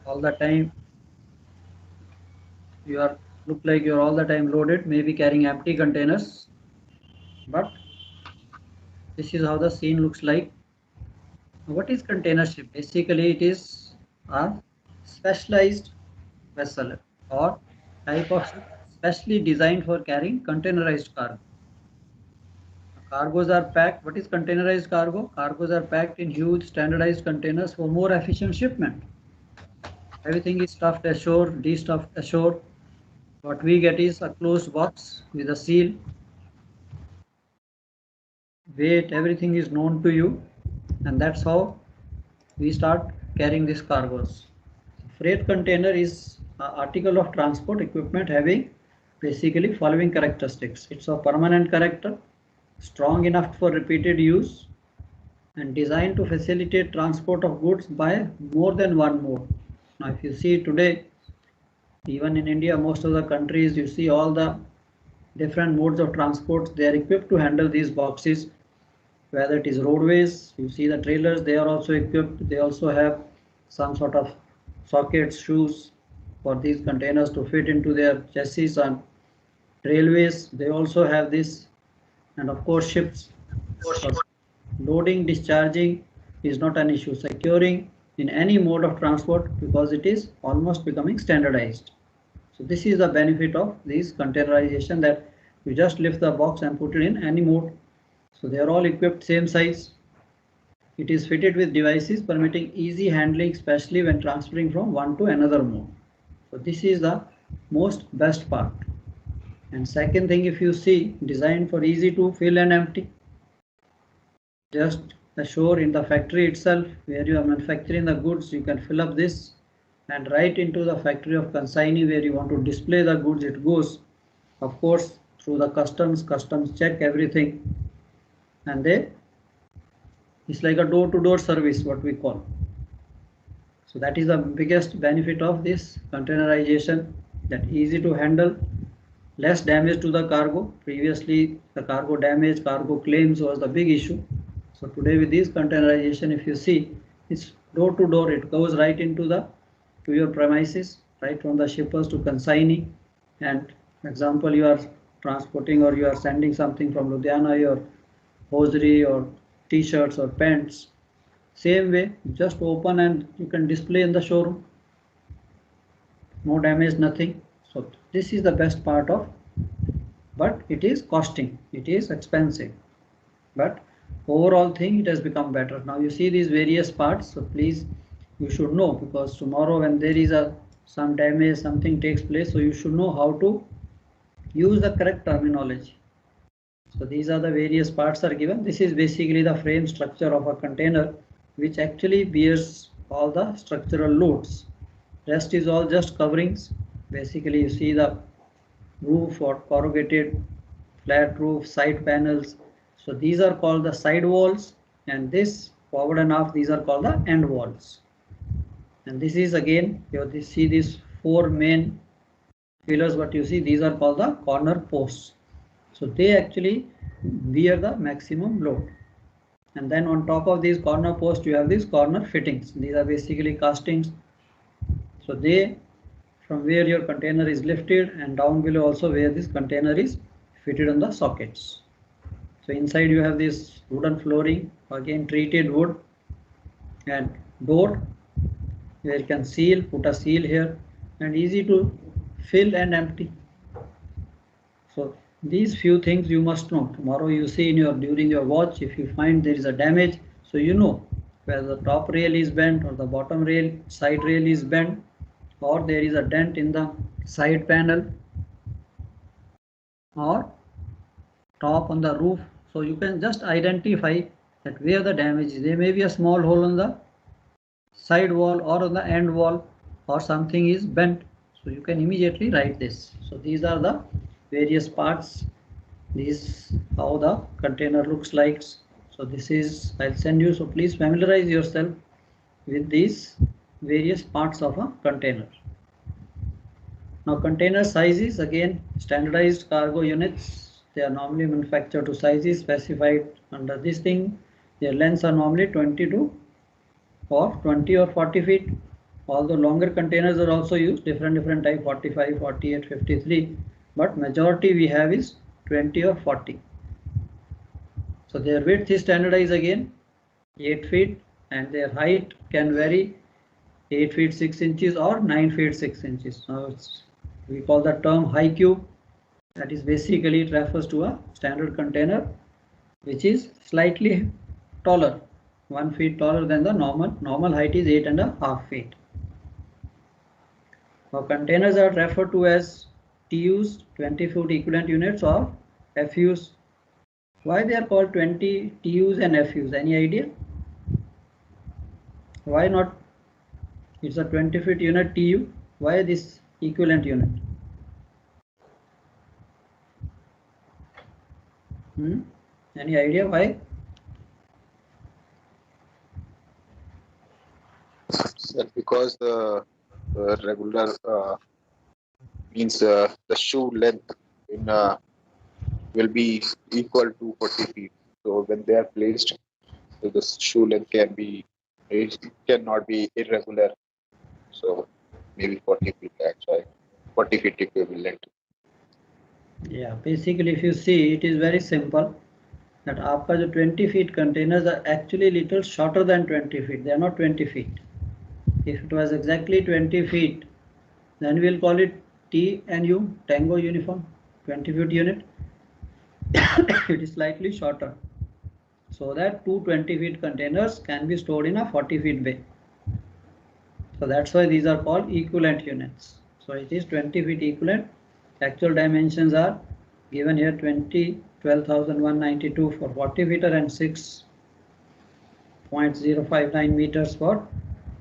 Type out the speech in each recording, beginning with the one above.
all the time you are look like you're all the time loaded, maybe carrying empty containers, but this is how the scene looks like. What is container ship? Basically, it is a specialized vessel or type of ship specially designed for carrying containerized cargo. Cargoes are packed. What is containerized cargo? Cargoes are packed in huge standardized containers for more efficient shipment. Everything is stuffed ashore, de-stuffed ashore. What we get is a closed box with a seal. Weight, everything is known to you, and that's how we start carrying these cargoes. Freight container is an article of transport equipment having basically following characteristics. It's of permanent character, strong enough for repeated use, and designed to facilitate transport of goods by more than one mode. Now, if you see today, even in India, most of the countries, you see all the different modes of transport, they are equipped to handle these boxes, whether it is roadways, you see the trailers, they are also equipped, they also have some sort of sockets, shoes for these containers to fit into their chassis. And railways, they also have this, and of course ships. For loading, discharging is not an issue. Securing in any mode of transport, because it is almost becoming standardized. So this is the benefit of this containerization, that you just lift the box and put it in any mode. So they are all equipped same size. It is fitted with devices permitting easy handling, especially when transferring from one to another mode. So this is the most best part. And second thing, if you see, designed for easy to fill and empty. Just ashore in the factory itself, where you are manufacturing the goods, you can fill up this, and right into the factory of consignee where you want to display the goods, it goes. Of course, through the customs check everything, and it's like a door-to-door service, what we call. So that is the biggest benefit of this containerization, that easy to handle, less damage to the cargo. Previously, the cargo damage, cargo claims was the big issue. So today with this containerization, if you see, it's door to door, it goes right into your premises, right from the shippers to consignee. And example, you are transporting or you are sending something from Ludhiana, your hosiery or t-shirts or pants, same way, just open and you can display in the showroom. No damage, nothing. So this is the best part of, but it is costing, it is expensive, but overall thing, it has become better. Now you see these various parts, so please, you should know, because tomorrow when there is some damage, something takes place, so you should know how to use the correct terminology. So these are the various parts are given. This is basically the frame structure of a container, which actually bears all the structural loads. Rest is all just coverings. Basically you see the roof or corrugated flat roof, side panels. So these are called the side walls, and this forward and aft, these are called the end walls. And this is again, you see these four main pillars, what you see, these are called the corner posts. So they actually bear the maximum load. And then on top of these corner posts, you have these corner fittings. These are basically castings. So they, from where your container is lifted, and down below also where this container is fitted on the sockets. So inside you have this wooden flooring, again treated wood, and door where you can seal, put a seal here, and easy to fill and empty. So these few things you must know. Tomorrow you see during your watch, if you find there is a damage, so you know whether the top rail is bent or the bottom rail, side rail is bent, or there is a dent in the side panel or top on the roof. So you can just identify that where the damage is. There may be a small hole on the side wall or on the end wall, or something is bent. So you can immediately write this. So these are the various parts. This how the container looks like. So this is, I'll send you, so please familiarize yourself with these various parts of a container. Now container sizes, again standardized cargo units, they are normally manufactured to sizes specified under this thing. Their lengths are normally 20 or 40 feet. Although longer containers are also used, different type, 45, 48, 53, but majority we have is 20 or 40. So their width is standardized again 8 feet, and their height can vary 8 feet 6 inches or 9 feet 6 inches. Now we call the term high cube. That is basically, it refers to a standard container which is slightly taller, 1 feet taller than the normal height is 8.5 feet. Now containers are referred to as TUs, 20 foot equivalent units, or FUs. Why they are called 20 TUs and FUs? Any idea? Why not? It's a 20 feet unit TU. Why this equivalent unit? Any idea why? Sir, because the regular means the shoe length in will be equal to 40 feet. So when they are placed, so the shoe length cannot be irregular. So maybe 40 feet actually, 40 feet equivalent. Yeah, basically if you see, it is very simple that आपका जो 20 feet containers are actually little shorter than 20 feet. They are not 20 feet. If it was exactly 20 feet, then we'll call it TNU, Tango Uniform, 20 feet unit. It is slightly shorter, so that two 20 feet containers can be stored in a 40 feet bay. So that's why these are called equivalent units. So it is 20 feet equivalent. Actual dimensions are given here, 12,192 for 40 feet and 6.059 meters for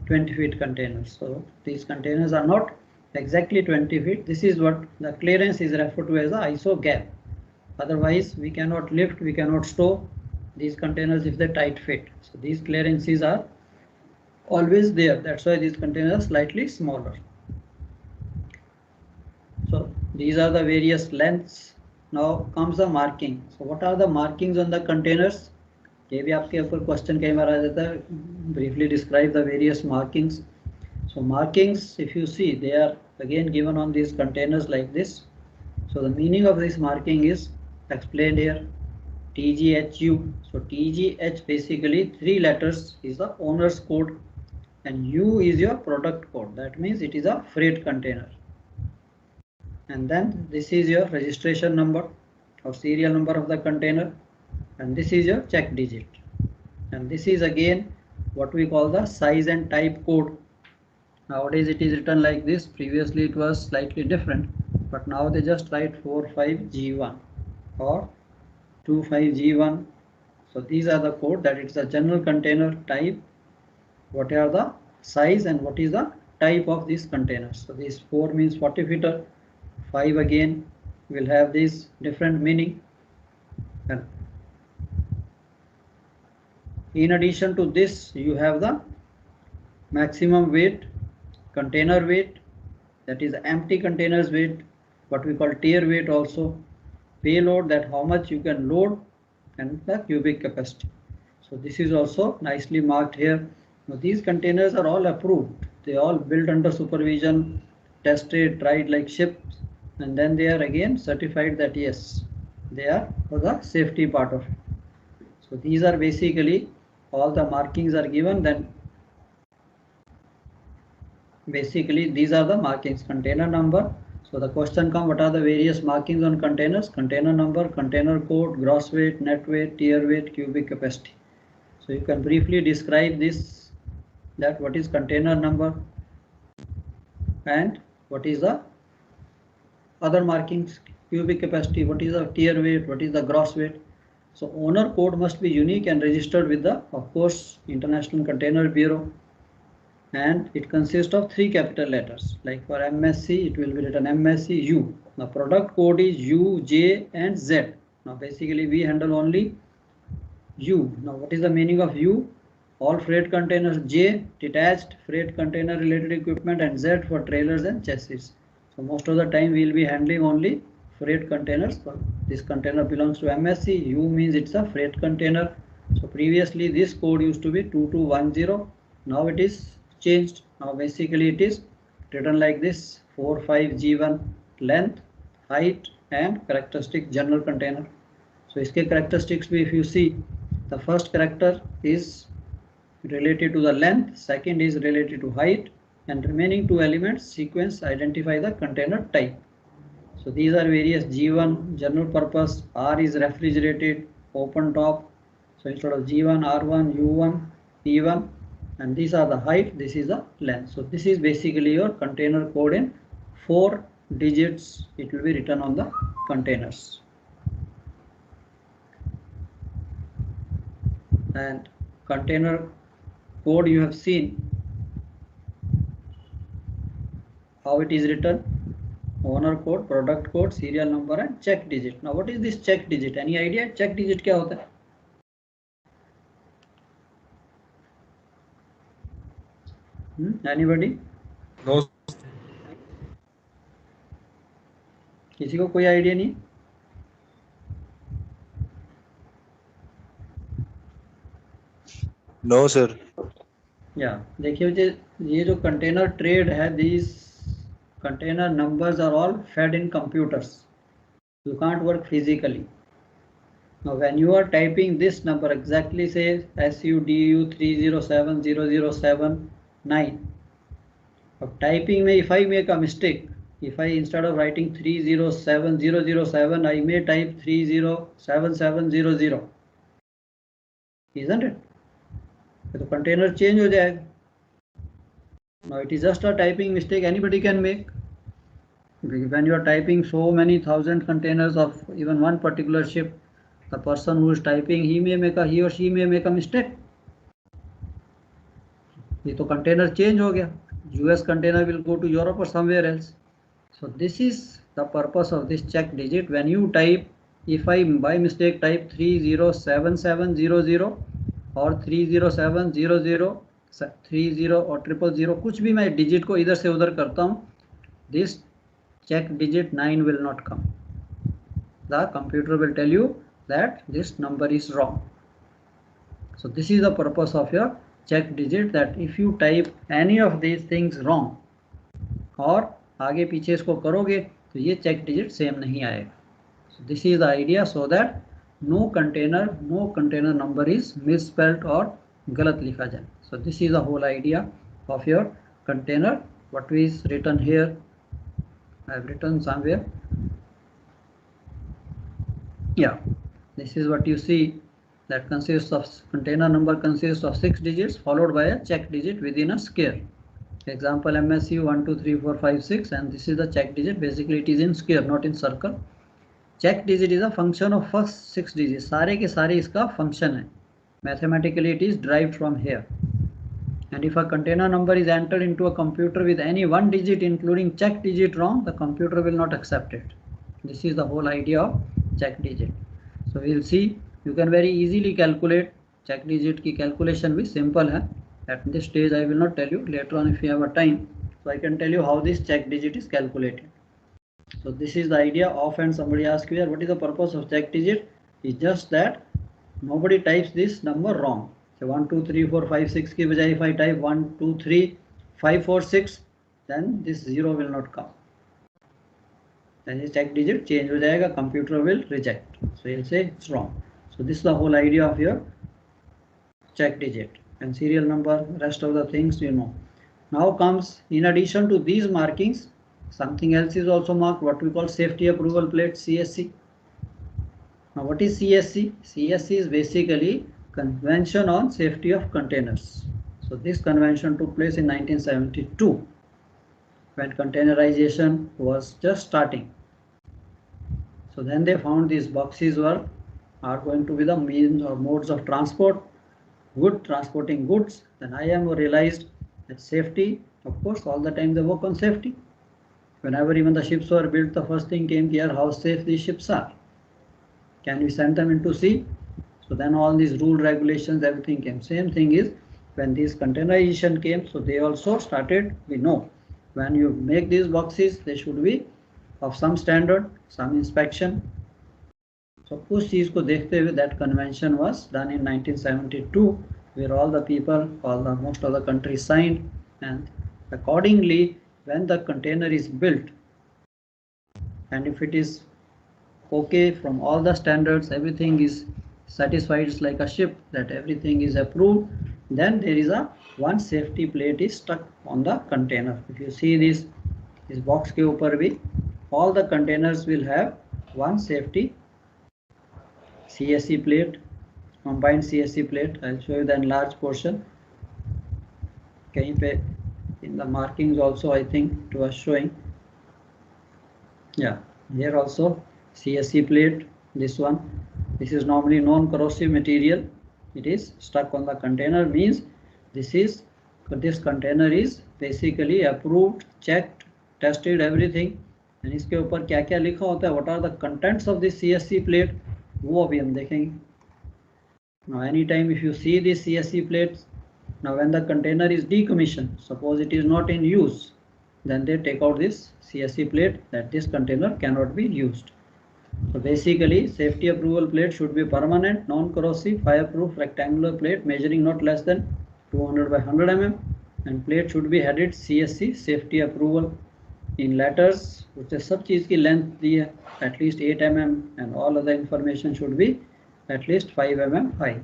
20 feet containers. So these containers are not exactly 20 feet. This is what the clearance is referred to as the ISO gap. Otherwise we cannot lift, we cannot store these containers if they tight fit. So these clearances are always there. That's why these containers are slightly smaller. So these are the various lengths. Now comes the marking. So what are the markings on the containers? ये भी आपके ऊपर question कई बार आ जाता है. Briefly describe the various markings. So markings, if you see, they are again given on these containers like this. So the meaning of this marking is explained here. TGHU. So TGH basically 3 letters is the owner's code, and U is your product code. That means it is a freight container. And then this is your registration number or serial number of the container, and this is your check digit, and this is again what we call the size and type code. Nowadays it is written like this. Previously it was slightly different, but now they just write 45G1 or 25G1. So these are the code, that it's a general container type, what are the size and what is the type of these containers. So this 4 means 40 feet, 5 again will have this different meaning. And in addition to this, you have the maximum weight, container weight, that is empty containers weight, what we call tier weight also, payload, that how much you can load, and the cubic capacity. So this is also nicely marked here. Now these containers are all approved. They all built under supervision, tested, tried like ships, and then they are again certified that yes, they are for the safety part of it. So these are basically all the markings are given. Then basically these are the markings. Container number. So the question comes, what are the various markings on containers? Container number, container code, gross weight, net weight, tier weight, cubic capacity. So you can briefly describe this, that what is container number and what is the other markings, cubic capacity, what is the tier weight, what is the gross weight. So owner code must be unique and registered with the, of course, International Container Bureau, and it consists of 3 capital letters. Like for MSC it will be written MSC U. Now product code is U, J and Z. Now basically we handle only U. Now what is the meaning of U? All freight containers, J detached freight container related equipment, and Z for trailers and chassis. So most of the time we will be handling only freight containers. So this container belongs to MSC. U means it's a freight container. So previously this code used to be 2210. Now it is changed. Now basically it is written like this: 45G1 length, height and characteristic general container. So इसके characteristics भी if you see, the first character is related to the length, second is related to height, and remaining two elements sequence identify the container type. So these are various G1 general purpose, R is refrigerated, open top. So instead of G1, R1, U1, P1, and these are the height, this is the length. So this is basically your container code in 4 digits. It will be written on the containers. And container code you have seen how it is written: owner code, product code, serial number and check digit. Now what is this check digit? Any idea check digit क्या होता है? Anybody? No. किसी को कोई idea नहीं? No, sir. या देखिए ये जो कंटेनर ट्रेड है, these container numbers are all fed in computers. You can't work physically. Now when you are typing this number exactly, say SUDU 3070079, of typing में if I make a mistake, if I instead of writing 307007 I may type 307700, isn't it? तो container change हो जाएगा. Now it is just a typing mistake anybody can make. When you are typing so many thousand containers of even one particular ship, the person who is typing he or she may make a mistake. ये तो container change हो गया. US container will go to Europe or somewhere else. So this is the purpose of this check digit. When you type, if I by mistake type 307700 और 30700 30 और 000, कुछ भी मैं digit को इधर से उधर करता हूँ, this check digit 9 will not come. The computer will tell you that this number is wrong. So this is the purpose of your check digit, that if you type any of these things wrong और आगे पीछे इसको करोगे तो ये check digit same नहीं आएगा. So this is the idea, so that no container number is misspelled or गलत लिखा जाए. So this is the whole idea of your container. What is written here, I have written somewhere. Yeah, this is what you see, that consists of container number consists of 6 digits followed by a check digit within a square. Example MSU 1 2 3 4 5 6, and this is the check digit. Basically it is in square, not in circle. Check digit is a function of first 6 digits. सारे के सारे इसका function है. Mathematically it is derived from here. And if a container number is entered into a computer with any one digit including check digit wrong, the computer will not accept it. This is the whole idea of check digit. So we will see, you can very easily calculate check digit की calculation भी simple है. At this stage I will not tell you, later on if you have a time, so I can tell you how this check digit is calculated. So this is the idea. Often somebody asks you, what is the purpose of check digit? It's just that nobody types this number wrong. So 1 2 3 4 5 6 की बजाय if I type 1 2 3 5 4 6, then this 0 will not come. Then this check digit change हो जाएगा, computer will reject. So he'll say it's wrong. So this is the whole idea of your check digit. And serial number, rest of the things you know. Now comes, in addition to these markings, something else is also marked, what we call safety approval plate, CSC. Now what is CSC? CSC is basically Convention on Safety of Containers. So this convention took place in 1972 when containerization was just starting. So then they found these boxes are going to be the means or modes of transport, transporting goods. Then IMO realized that safety, of course, all the time they work on safety. Whenever even the ships were built, the first thing came here, how safe these ships are. Can we send them into sea? So then all these rule regulations, everything came. Same thing is when this containerization came, so they also started, we know, when you make these boxes, they should be of some standard, some inspection. So उस चीज को देखते हुए that convention was done in 1972, where all the people, most of the countries signed, and accordingly when the container is built and if it is okay from all the standards, everything is satisfied, it's like a ship that everything is approved, then there is a one safety plate is stuck on the container. If you see this box के ऊपर भी all the containers will have one safety CSE plate, combined CSE plate. I'll show you the enlarged portion. कहीं पे in the markings also I think it was showing. Yeah, here also CSE plate, this one. This is normally non-corrosive material. It is stuck on the container, means this container is basically approved, checked, tested, everything. And इसके ऊपर क्या क्या लिखा होता है, what are the contents of this CSE plate, वो अभी हम देखेंगे. Now anytime if you see this CSE plates, now when the container is decommissioned, suppose it is not in use, then they take out this CSE plate that this container cannot be used. So basically safety approval plate should be permanent, non-corrosive, fireproof rectangular plate measuring not less than 200 by 100 mm, and plate should be headed CSE safety approval in letters, which is सब चीज की length दी है at least 8 mm and all other information should be at least 5 mm high.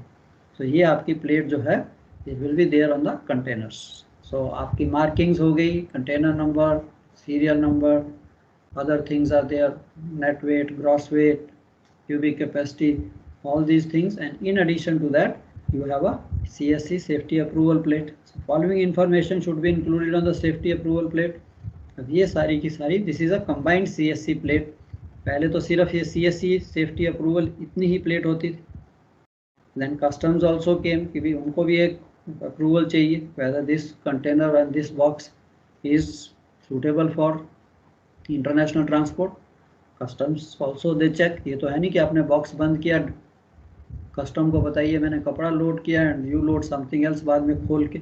So ये आपकी plate जो है it will be there on the containers. So आपकी markings हो गई, container number, serial number, other things are there, net weight, gross weight, cubic capacity, all these things, and in addition to that you have a CSE safety approval plate. So following information should be included on the safety approval plate. अब ये सारी की सारी this is a combined CSE plate. पहले तो सिर्फ ये CSE safety approval इतनी ही plate होती थी. Then customs also came कि भी उनको भी एक approval चाहिए whether this container and this box is suitable for international transport. Customs also they check. ये तो है नहीं कि आपने box बंद किया, custom को बताइए मैंने कपड़ा लोड किया and you load something else बाद में खोल के.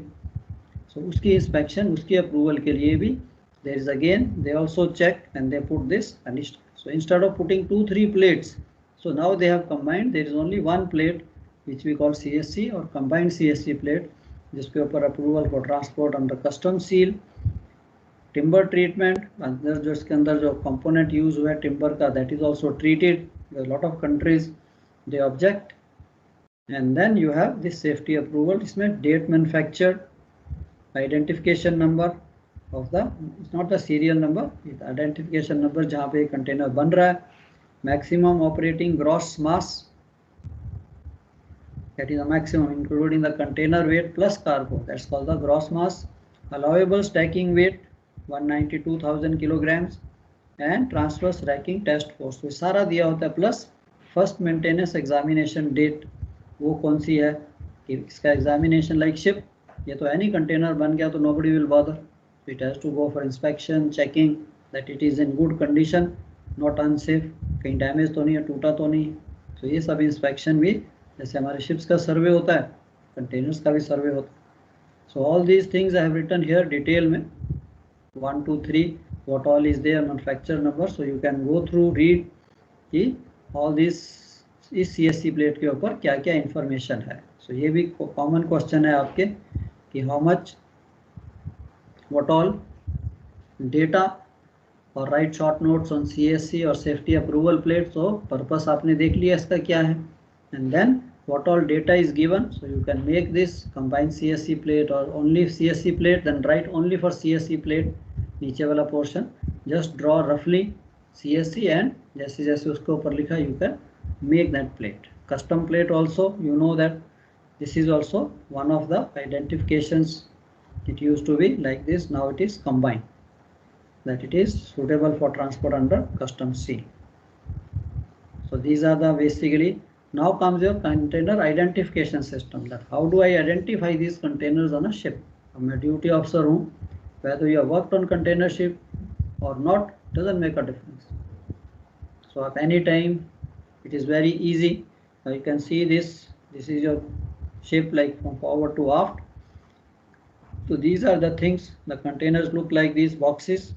So उसकी inspection, उसकी approval के लिए भी there is again they also check and they put this and so instead of putting 2-3 plates, so now they have combined, there is only one plate which we call CSE or combined CSE plate, जिसके ऊपर approval for transport under custom seal. Timber treatment, अंदर जो इसके अंदर जो component use हुआ है timber का, that is also treated. There are a lot of countries they object, and then you have this safety approval. इसमें date manufactured, identification number of the, it's not the serial number, it's identification number जहाँ पे container बन रहा है, maximum operating gross mass, that is the maximum including the container weight plus cargo, that's called the gross mass, allowable stacking weight 192,000 kilograms, and transverse racking test force. तो सारा दिया होता है plus first maintenance examination date, वो कौन सी है कि इसका examination like ship, ये तो है नहीं container बन गया तो nobody will bother. It has to go for inspection, checking that it is in good condition, not unsafe, कहीं damage तो नहीं है, टूटा तो नहीं. So ये सब inspection भी जैसे हमारे ships का survey होता है, containers का भी survey होता है. So all these things I have written here detail में 1, 2, 3 what all is there, manufacturer number, so you can go through, read कि all this इस CSE plate के ऊपर क्या क्या information है. So ये भी common question है आपके कि how much, what all data or write short notes on CSE or safety approval plate. So purpose आपने देख लिया इसका क्या है, and then what all data is given, so you can make this combined CSE plate or only CSE plate, then write only for CSE plate नीचे वाला portion, just draw roughly CSE and जैसे जैसे उसके ऊपर लिखा you can make that plate. Custom plate also, you know that this is also one of the identifications. It used to be like this, now it is combined, that it is suitable for transport under customs seal. So these are the basically. Now comes your container identification system, that how do I identify these containers on a ship. अब मैं duty officer हूँ, whether you have worked on container ship or not doesn't make a difference. So at any time it is very easy. Now you can see this is your ship like from forward to aft. So these are the things, the containers look like these boxes.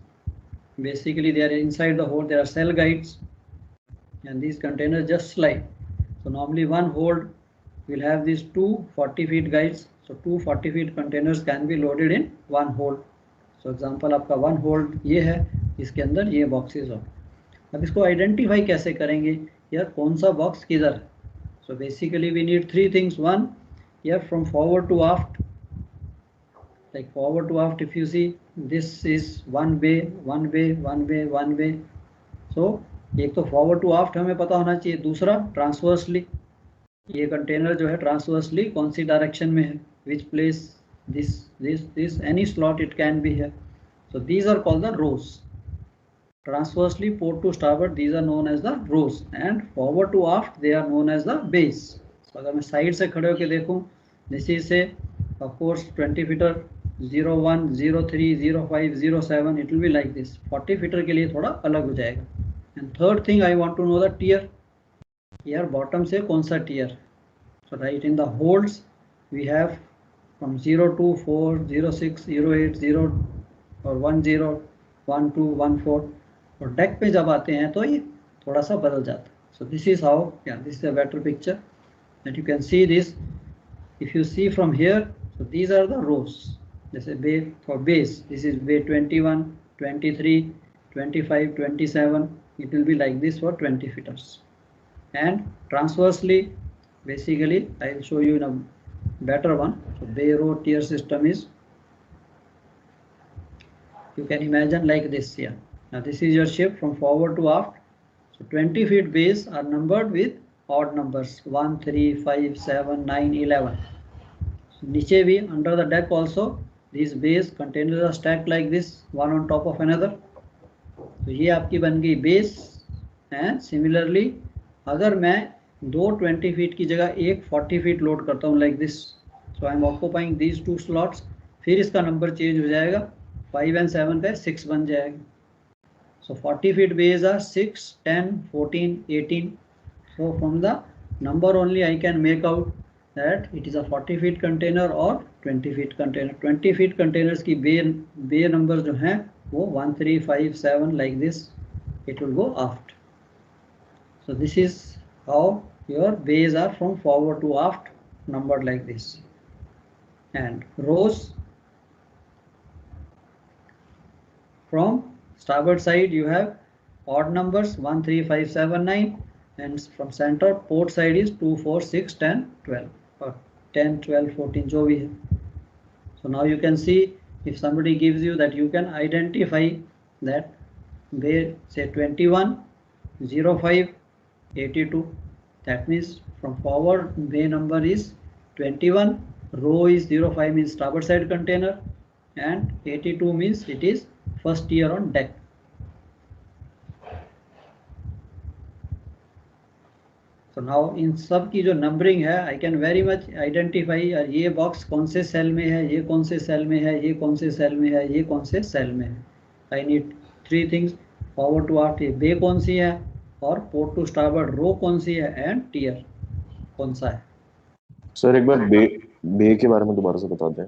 Basically they are inside the hold, there are cell guides and these containers just slide. So normally one hold will have these two 40 feet guides. So 2 40 feet containers can be loaded in one hold. So example आपका one hold ये है, इसके अंदर ये boxes हो. अब इसको identify कैसे करेंगे यार, कौन सा बॉक्स किधर है. So basically we need three things. One, here from forward to aft, like forward to aft, if you see this is one bay, one bay, one bay, one bay. So एक तो forward to aft हमें पता होना चाहिए. दूसरा transversely, ये container जो है ट्रांसवर्सली कौन सी डायरेक्शन में है, which place this any slot it can be here. So these are called the rows. Transversely port to starboard, these are known as the rows, and forward to aft they are known as the bays. So अगर मैं side से खड़े होकर देखूं, this is say of course 20 footer 01, 03, 05, 07, it will be like this. 40 footer के लिए थोड़ा अलग हो जाएगा. And third thing I want to know the tier. Here bottom से कौन सा tier. So right in the holds we have from 02, 4, 06, 08, 0 or 10, 12, 14. और डेक पे जब आते हैं तो ये थोड़ा सा बदल जाता है. सो दिस इज हाउ, या this is a better picture that you can see this. If you see from here, so these are the rows. जैसे bay for bays, this is bay 21, 23, 25, 27. It will be like this for 20 feeters. And transversely basically I will show you in a better one. So bay row tier system is, you can imagine like this here. Now this is your ship from forward to aft. So 20 feet bays are numbered with odd numbers 1, 3, 5, 7, 9, 11. So नीचे भी under the deck also these bays containers are stacked like this, one on top of another. तो ये आपकी बन गई base. And similarly अगर मैं दो 20 फीट की जगह एक 40 फीट लोड करता हूँ like this, so I am occupying these two slots, फिर इसका नंबर चेंज हो जाएगा, 5 and 7 का 6 बन जाएगा. So 40 feet bays are 6, 10, 14, 18. So from the number only I can make out that it is a 40 feet container or 20 feet container. 20 feet containers की bay numbers जो हैं वो 1, 3, 5, 7 like this. It will go aft. So this is how your bays are from forward to aft numbered like this. And rows from starboard side you have odd numbers 1, 3, 5, 7, 9, and from center port side is 2, 4, 6, 10, 12 or 10, 12, 14 जो भी है. So now you can see if somebody gives you that, you can identify that bay say 21, 05, 82. That means from forward bay number is 21, row is 05 means starboard side container, and 82 means it is first tier on deck. So now इन सब की जो numbering है I can very much identify यार ये box कौन से cell में है, ये कौन से सेल में है, ये कौन से सेल में है, ये कौन से सेल में है. I need three things. Forward to aft ये बे कौन सी है, और पोर्ट टू स्टारबोर्ड रो कौन सी है, एंड टियर कौन सा है. सर एक बार बे के बारे में दोबारा से बता दें.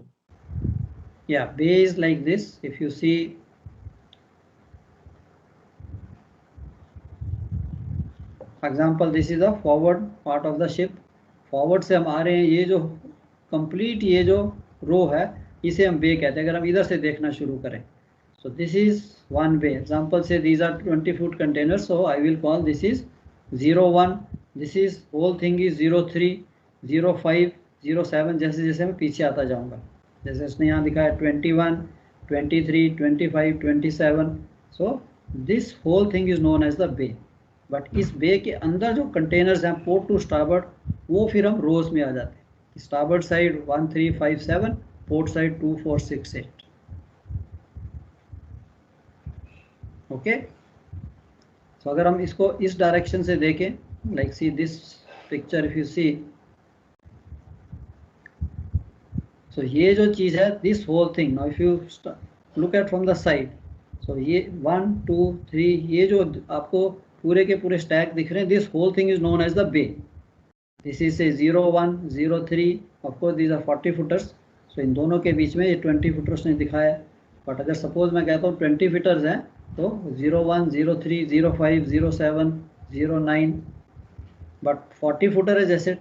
या bay is like this. If you see example, this is a forward part of the ship. Forward से हम आ रहे हैं, ये जो कंप्लीट ये जो रो है इसे हम बे कहते हैं अगर हम इधर से देखना शुरू करें. So this is one bay. Example से these are 20 foot container, so I will call this is 01. This is whole thing is 03, 05, 07. जैसे जैसे मैं पीछे आता जाऊंगा, जैसे इसने यहाँ दिखा है 21, 23, 25, 27. So this whole thing is known as the bay. But इस बे के अंदर जो कंटेनर्स हैं पोर्ट टू स्टारबोर्ड, वो फिर हम रोज में आ जाते हैं. Starboard side 1, 3, 5, 7, port side 2, 4, 6, 8. Okay. So अगर हम इसको इस डायरेक्शन से देखें, like see this picture, if you see, so ये जो चीज है, this whole thing, now if you look at from the side, so ये 1, 2, 3, ये जो आपको पूरे के पूरे स्टैक दिख रहे हैं, this whole thing is known as the bay. This is a 01, 03, of course these are 40 footers. So in दोनों के बीच में ये 20 फुटर्स ने दिखाया. बट अगर सपोज मैं कहता हूँ 20 फुटर्स हैं, तो 01, 03, 05, 07, 09. बट 40 फुटर है जैसे,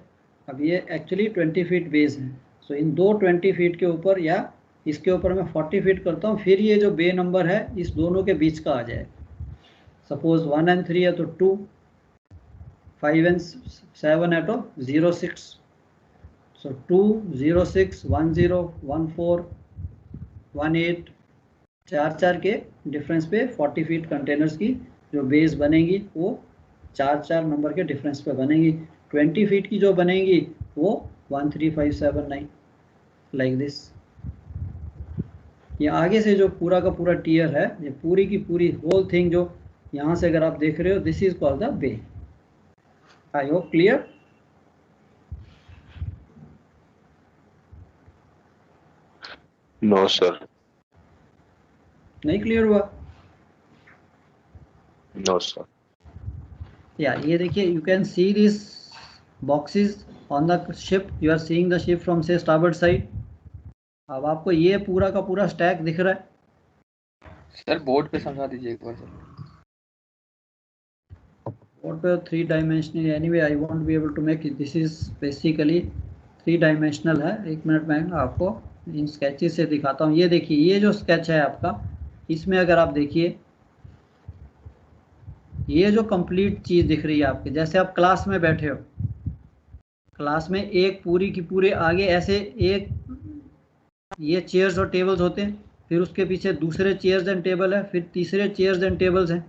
अब ये एक्चुअली 20 फीट बेस है. सो इन दो 20 फीट के ऊपर या इसके ऊपर मैं 40 फीट करता हूँ, फिर ये जो बे नंबर है इस दोनों के बीच का आ जाए। सपोज 1 and 3 है तो 2, 5 and 7 है तो 0, 6। सो 2, 0, 6, 1, 0, 1, 4, 1, 8, 4 के डिफरेंस पे 40 फीट कंटेनर्स की जो बेस बनेगी वो 4 नंबर के डिफरेंस पे बनेगी। 20 फीट की जो बनेगी वो 1, 3, 5, 7, 9 लाइक दिस। ये आगे से जो पूरा का पूरा टियर है, ये पूरी की पूरी होल थिंग जो यहाँ से अगर आप देख रहे हो, this is called the bay. I hope clear. No sir. नहीं क्लियर हुआ? No sir. या ये देखिए, you can see this boxes on the ship, you are seeing the ship from से स्टारबोर्ड साइड। अब आपको ये पूरा का पूरा स्टैक दिख रहा है। सर बोर्ड पे समझा दीजिए एक बार सर। बोर्ड पे 3 dimensional, anyway I won't be able to make it, this is basically 3 dimensional है। एक मिनट में आपको इन स्केचेस से दिखाता हूँ। ये देखिए, ये जो स्केच है आपका, इसमें अगर आप देखिए, ये जो कंप्लीट चीज दिख रही है आपके, जैसे आप क्लास में बैठे हो, क्लास में एक पूरी की पूरे आगे ऐसे एक ये चेयर्स और टेबल्स होते हैं, फिर उसके पीछे दूसरे चेयर्स एंड टेबल है, फिर तीसरे चेयर्स एंड टेबल्स हैं।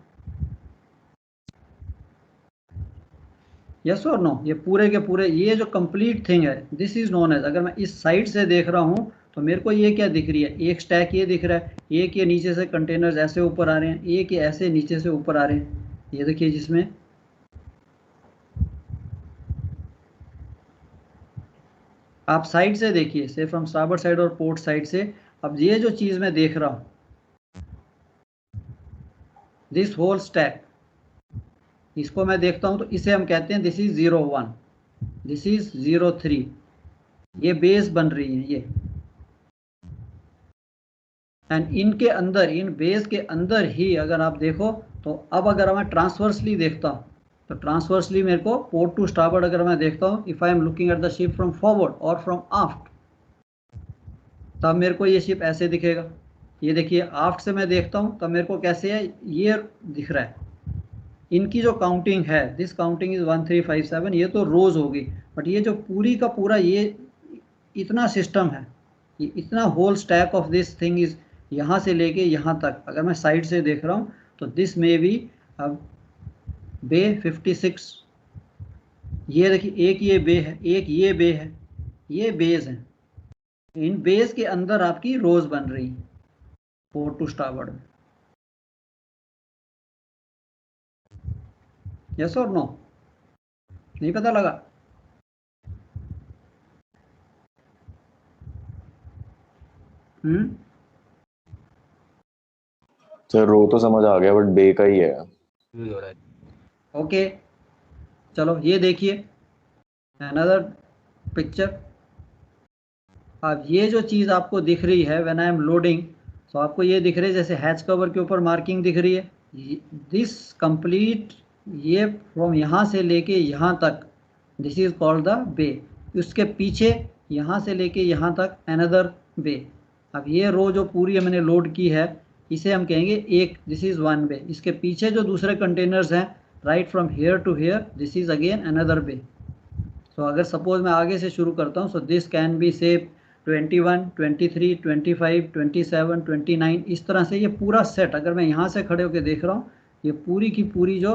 यस और नो? ये पूरे के पूरे ये जो कंप्लीट थिंग है, दिस इज नोन एज, अगर मैं इस साइड से देख रहा हूँ तो मेरे को ये क्या दिख रही है, एक स्टैक ये दिख रहा है, एक ये नीचे से कंटेनर्स ऐसे ऊपर आ रहे हैं, एक ये ऐसे नीचे से ऊपर आ रहे हैं। ये देखिए, जिसमें आप साइड से देखिए, से फ्रॉम स्टारबोर्ड साइड और पोर्ट साइड से, अब ये जो चीज मैं देख रहा हूँ, दिस होल स्टैक, इसको मैं देखता हूं तो इसे हम कहते हैं दिस इज 01, दिस इज 03। ये बेस बन रही है ये, एंड इनके अंदर, इन बेस के अंदर ही अगर आप देखो तो अब अगर मैं ट्रांसवर्सली देखता हूं तो ट्रांसवर्सली मेरे को पोर्ट टू स्टारबोर्ड अगर मैं देखता हूं, if I am looking at the ship from forward और फ्रॉम आफ्ट, तब मेरे को ये शिप ऐसे दिखेगा। ये देखिए, आफ्ट से मैं देखता हूं तब मेरे को कैसे है, ये दिख रहा है। इनकी जो काउंटिंग है, दिस काउंटिंग इज 1, 3, 5, 7, ये तो रोज होगी, बट ये जो पूरी का पूरा ये इतना सिस्टम है, ये इतना whole stack of this thing is यहाँ से लेके यहाँ तक, अगर मैं साइड से देख रहा हूँ तो दिस में भी अब बे 56, ये देखिए, एक ये बे है, एक ये बे है, ये बेस है। इन बेस के अंदर आपकी रोज बन रही है पोर्ट टू स्टारबोर्ड में। यस और नो? नहीं पता लगा? सर रो तो समझ आ गया, बट बे का ही है। ओके, चलो ये देखिए अनदर पिक्चर। अब ये जो चीज़ आपको दिख रही है व्हेन आई एम लोडिंग, तो आपको ये दिख रही है जैसे हैच कवर के ऊपर मार्किंग दिख रही है, दिस कंप्लीट, ये फ्रॉम यहाँ से लेके यहाँ तक, दिस इज कॉल्ड द बे। उसके पीछे यहाँ से लेके यहाँ तक अनदर बे। अब ये रो जो पूरी मैंने लोड की है, इसे हम कहेंगे एक, दिस इज 1 बे। इसके पीछे जो दूसरे कंटेनर्स हैं, right from here to here, this is again another bay. So अगर सपोज मैं आगे से शुरू करता हूँ, सो दिस कैन बी से 21, 23, 25, 27, 29, इस तरह से ये पूरा सेट, अगर मैं यहाँ से खड़े होकर देख रहा हूँ, ये पूरी की पूरी जो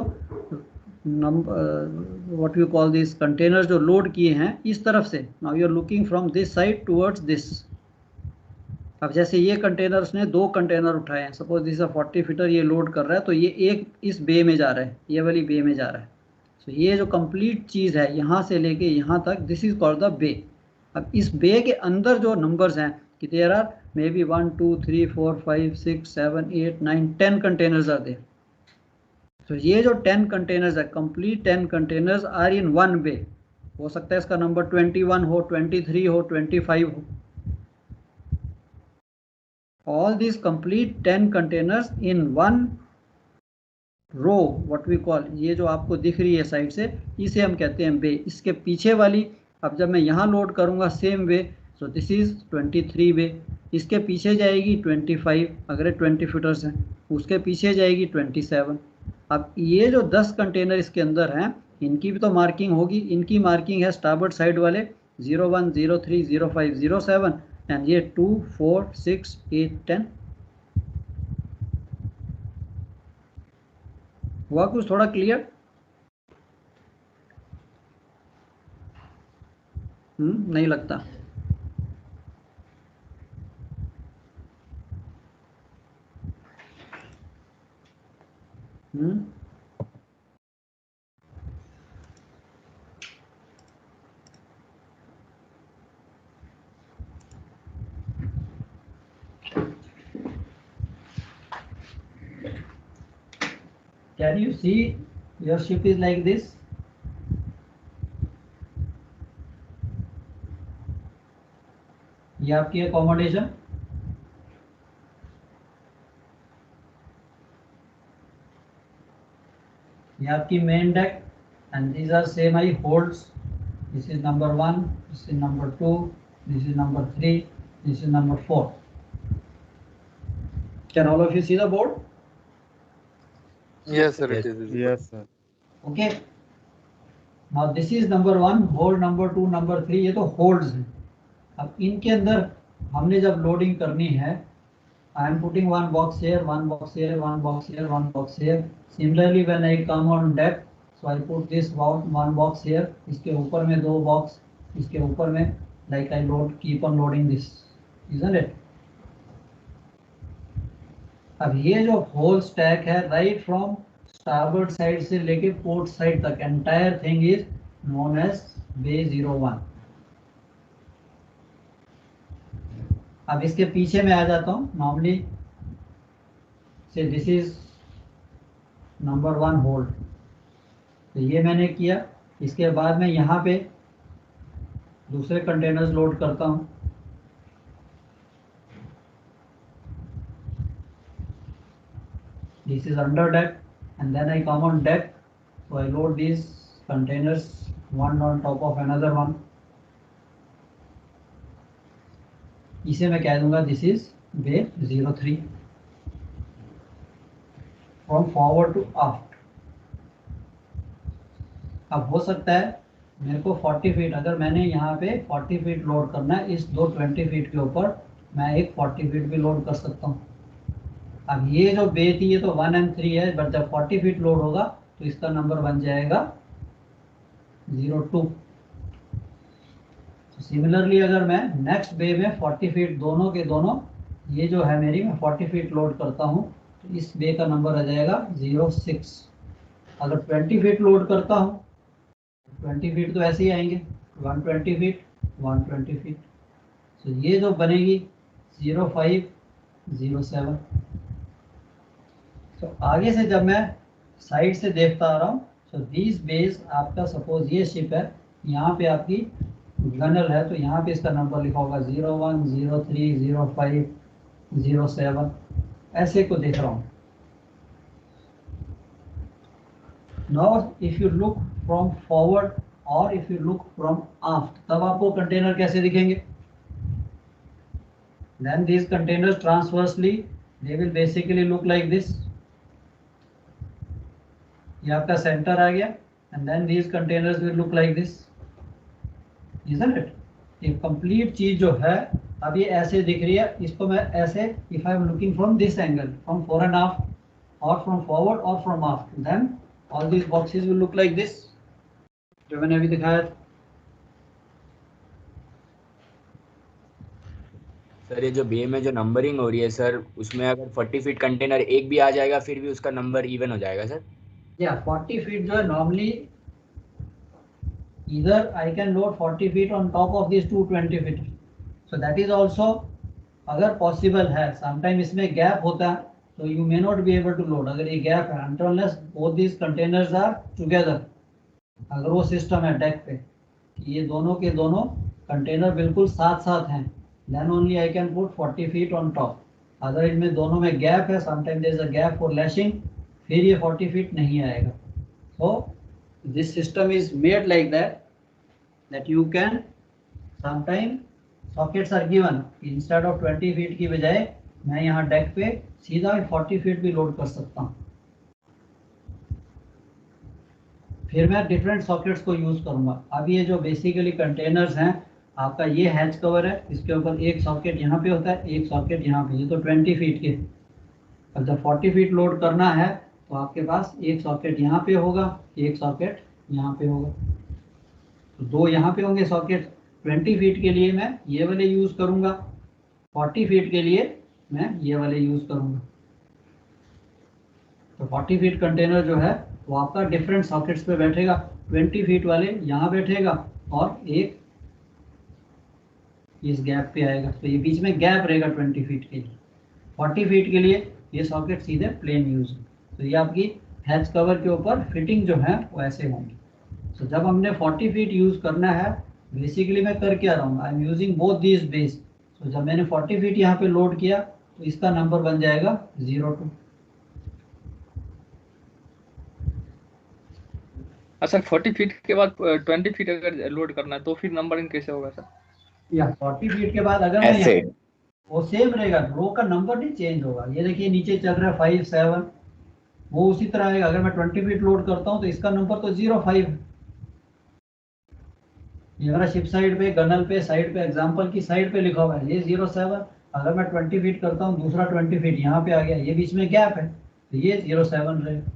what you call this containers जो लोड किए हैं इस तरफ से, now you are looking from this side towards this. अब जैसे ये कंटेनर, उसने 2 कंटेनर उठाए हैं, सपोज दिस 40 फीटर ये लोड कर रहा है, तो ये एक इस बे में जा रहा है, ये वाली बे में जा रहा है। तो ये जो कंप्लीट चीज़ है यहाँ से लेके यहाँ तक, दिस इज कॉल्ड द बे। अब इस बे के अंदर जो नंबर्स हैं कि there are may be 1, 2, 3, 4, 5, 6, 7, 8, 9, 10 containers are there. तो ये जो 10 कंटेनर्स है, कंप्लीट 10 कंटेनर्स आर इन 1 बे। हो सकता है इसका नंबर 21 हो, 23 हो, 25 हो। All these complete 10 containers in one row, what we call, ये जो आपको दिख रही है साइड से, इसे हम कहते हैं बे। इसके पीछे वाली, अब जब मैं यहाँ लोड करूँगा same way, so this is 23 बे। इसके पीछे जाएगी 25, अगर 20 फीटर्स हैं, उसके पीछे जाएगी 27। अब ये जो 10 कंटेनर इसके अंदर हैं, इनकी भी तो मार्किंग होगी। इनकी मार्किंग है स्टारबोर्ड साइड वाले 01, 03, 05, 07 एंड ये 2, 4, 6, 8, 10। हुआ कुछ थोड़ा क्लियर? नहीं लगता। Can you see your ship is like this? ये आपकी accommodation, ये आपकी main deck, and these are semi holds. This is number 1, this is number 2, this is number 3, this is number 4. Can all of you see the board? Yes, sir. It is. Yes, sir. Okay. Now this is number 1, hold number 2, number 3, ये तो holds हैं। अब इनके अंदर हमने जब loading करनी है, I am putting one box here, one box here, one box here, one box here. Similarly, when I come on deck, so I put this one box here. इसके ऊपर में 2 box, इसके ऊपर में, like I load, keep on loading this, isn't it? अब ये जो whole stack है, right from starboard side से लेके port side तक, entire thing is known as bay 01. अब इसके पीछे मैं आ जाता हूँ। नॉर्मली से दिस इज नंबर 1 होल्ड, तो ये मैंने किया। इसके बाद मैं यहाँ पे दूसरे कंटेनर्स लोड करता हूँ। This is under deck and then I come on deck, so I load these containers one on top of another वन। इसे मैं कह दूंगा this is bay 03 from forward to aft. अब हो सकता है मेरे को 40 फीट, अगर मैंने यहाँ पे 40 फीट लोड करना है, इस 20 फीट के ऊपर मैं एक 40 फीट भी लोड कर सकता हूँ। अब ये जो बे थी ये तो 1 and 3 है, बट जब 40 फीट लोड होगा तो इसका नंबर बन जाएगा 02। सिमिलरली अगर मैं नेक्स्ट बे में 40 फीट दोनों के दोनों, ये जो है मेरी, मैं 40 फीट लोड करता हूँ तो इस बे का नंबर आ जाएगा 06। अगर 20 फीट लोड करता हूँ, 20 फीट तो ऐसे ही आएंगे, 120 फीट, 120 फीट, तो ये जो बनेगी 05, 07। तो आगे से जब मैं साइड से देखता आ रहा हूँ, सो दिस बेस आपका, सपोज ये शिप है, यहाँ पे आपकी गनल है, तो यहाँ पे इसका नंबर लिखा होगा 01, 03, 05, 07, ऐसे को देख रहा हूँ। Now if you look from forward और if you look from aft, तब आपको कंटेनर कैसे दिखेंगे? Then these containers transversely they will basically look like this. ये आपका सेंटर आ गया, and then these containers will look like this, isn't it? ये कंप्लीट चीज जो है अब ये ऐसे दिख रही है, इसको मैं ऐसे, if I am looking from this angle, from fore and half और फ्रॉम फॉरवर्ड और from aft, then all these boxes will look like this, जो मैंने अभी दिखाया। सर ये जो बे में जो नंबरिंग हो रही है सर, उसमें अगर 40 फीट कंटेनर एक भी आ जाएगा फिर भी उसका नंबर इवन हो जाएगा सर? या 40 फीट जो है normally either I can load 40 feet on top of these 220 feet, so that is also अगर possible है। sometime इसमें गैप होता है तो you may not be able to load, अगर ये गैप है, unless both these containers are together, अगर वो सिस्टम है डेक पे ये दोनों के दोनों कंटेनर बिल्कुल साथ साथ हैं, then only I can put 40 feet on top। अगर इनमें दोनों में गैप है, sometime there is a gap for lashing, फिर ये 40 feet नहीं आएगा। so this system is made like that you can sometime sockets are given, instead of 20 feet की बजाय मैं यहाँ डेक पे सीधा 40 फीट भी लोड कर सकता हूँ। फिर मैं डिफरेंट सॉकेट्स को यूज करूंगा। अब ये जो बेसिकली कंटेनर्स हैं, आपका ये हैच कवर है, इसके ऊपर एक सॉकेट यहाँ पे होता है, एक सॉकेट यहाँ पे, ये तो 20 फीट के। अब जब 40 फीट लोड करना है तो आपके पास एक सॉकेट यहाँ पे होगा, एक सॉकेट यहाँ पे होगा, तो दो यहाँ पे होंगे सॉकेट। 20 फीट के लिए मैं ये वाले यूज करूंगा, 40 फीट के लिए मैं ये वाले यूज करूंगा। तो 40 फीट कंटेनर जो है वो आपका डिफरेंट सॉकेट्स पे बैठेगा। 20 फीट वाले यहाँ बैठेगा और एक इस गैप पे आएगा, तो ये बीच में गैप रहेगा 20 फीट के लिए। 40 फीट के लिए ये सॉकेट सीधे प्लेन यूज है। तो ये आपकी हैच कवर के ऊपर फिटिंग जो है वो ऐसे होंगी। तो जब हमने 40 फीट यूज करना है, बेसिकली मैं कर क्या रहा हूँ, I am using both these base. तो जब मैंने 40 फीट यहाँ पे लोड किया तो इसका नंबर बन जाएगा 02। सर 40 फीट के बाद 20 फीट अगर लोड करना है तो फिर नंबरिंग कैसे होगा सर? या 40 फीट के बाद अगर मैं ऐसे वो सेम रहेगा, रो का नंबर नहीं चेंज होगा। ये देखिए नीचे चल रहा है 5 7, वो उसी तरह आएगा। अगर मैं 20 फीट लोड करता हूँ तो इसका नंबर तो 05। ये मेरा शिप साइड पे, गनल पे, साइड पे, एग्जाम्पल की साइड पे लिखा हुआ है, ये 07। अगर मैं 20 फीट करता हूँ, दूसरा 20 फीट यहाँ पे आ गया, ये बीच में गैप है, तो ये 07 रहेगा।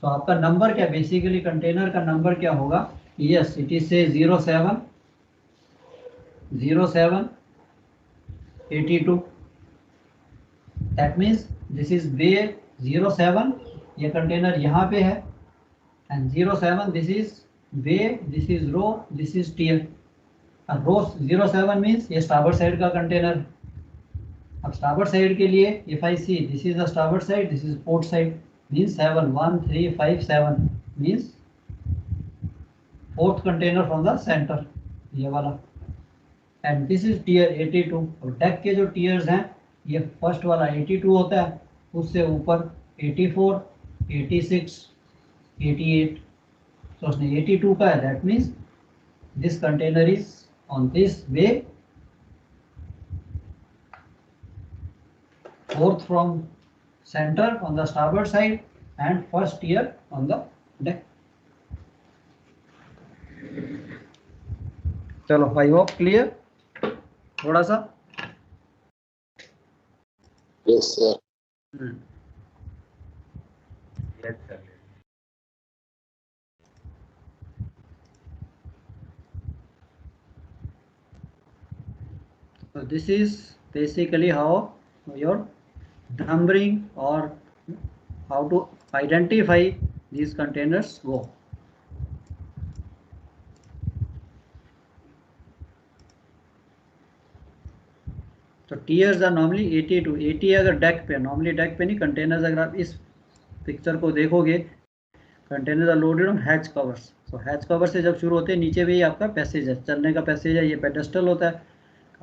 तो आपका नंबर क्या, बेसिकली कंटेनर का नंबर क्या होगा? यस, इट इज से 07 07 82। That means this is bay 07, ये कंटेनर यहाँ पे है, and 07 this is bay, this is row, this is tier. Row 07 means ये स्टारबोर्ड साइड का कंटेनर। अब स्टारबोर्ड साइड के लिए if I see this is the starboard side, this is port side, means 7 1 3 5 7 means fourth container from the centre, ये वाला। And this is tier 82। और deck के जो टियर्स हैं, ये फर्स्ट वाला 82 होता है, उससे ऊपर 84 86 88। तो उसने 82 का है, that means this container is on this way, fourth from center on the starboard side and first tier on the deck. चलो, आई होप क्लियर थोड़ा सा। Yes, sir. So this is basically how your numbering or how to identify these containers go. तो tears are normally 80 to 80 अगर deck पे, normally deck पे नहीं, containers अगर आप इस पिक्चर को देखोगे, containers are loaded on hatch covers. तो हैच कवर से जब शुरू होते हैं, नीचे भी आपका पैसेज है, चलने का पैसेज है, ये पेडेस्टल होता है।